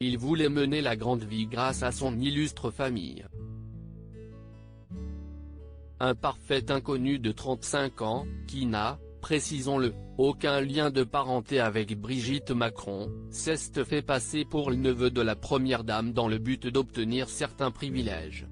il voulait mener la grande vie grâce à son illustre famille. Un parfait inconnu de 35 ans, qui n'a, précisons-le, aucun lien de parenté avec Brigitte Macron, s'est fait passer pour le neveu de la première dame dans le but d'obtenir certains privilèges.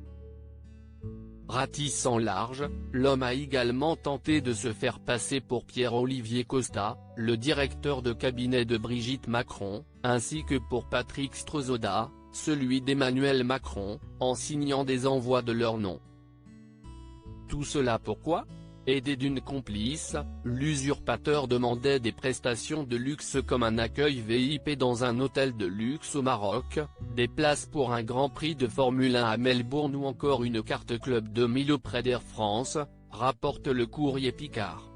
Ratissant large, l'homme a également tenté de se faire passer pour Pierre-Olivier Costa, le directeur de cabinet de Brigitte Macron, ainsi que pour Patrick Strozoda, celui d'Emmanuel Macron, en signant des envois de leur nom. Tout cela pourquoi ? Aidé d'une complice, l'usurpateur demandait des prestations de luxe comme un accueil VIP dans un hôtel de luxe au Maroc, des places pour un Grand Prix de Formule 1 à Melbourne ou encore une carte Club 2000 auprès d'Air France, rapporte le Courrier Picard.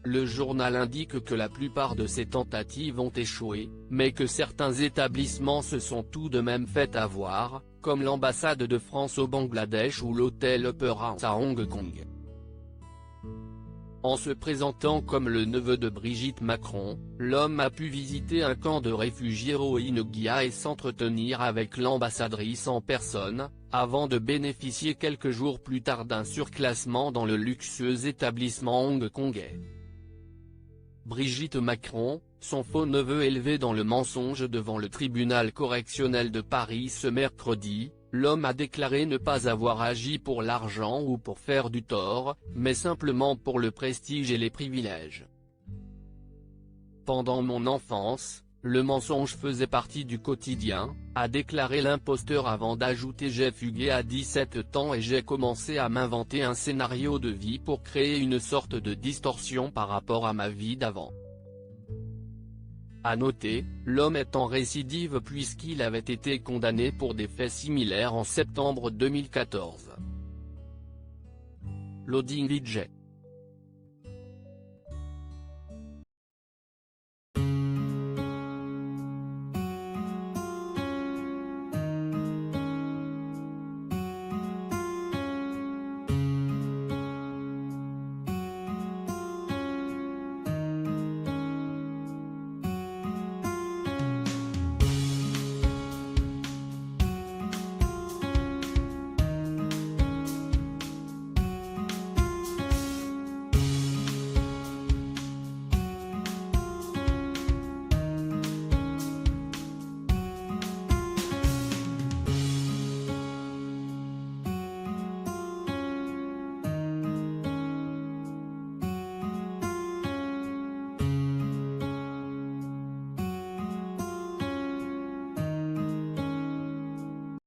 Le journal indique que la plupart de ces tentatives ont échoué, mais que certains établissements se sont tout de même fait avoir, comme l'ambassade de France au Bangladesh ou l'hôtel Upper House à Hong Kong. En se présentant comme le neveu de Brigitte Macron, l'homme a pu visiter un camp de réfugiés Rohingya et s'entretenir avec l'ambassadrice en personne, avant de bénéficier quelques jours plus tard d'un surclassement dans le luxueux établissement hongkongais. Brigitte Macron, son faux neveu élevé dans le mensonge devant le tribunal correctionnel de Paris ce mercredi. L'homme a déclaré ne pas avoir agi pour l'argent ou pour faire du tort, mais simplement pour le prestige et les privilèges. Pendant mon enfance, le mensonge faisait partie du quotidien, a déclaré l'imposteur avant d'ajouter j'ai fugué à 17 ans et j'ai commencé à m'inventer un scénario de vie pour créer une sorte de distorsion par rapport à ma vie d'avant. À noter, l'homme est en récidive puisqu'il avait été condamné pour des faits similaires en septembre 2014. Loading Widget.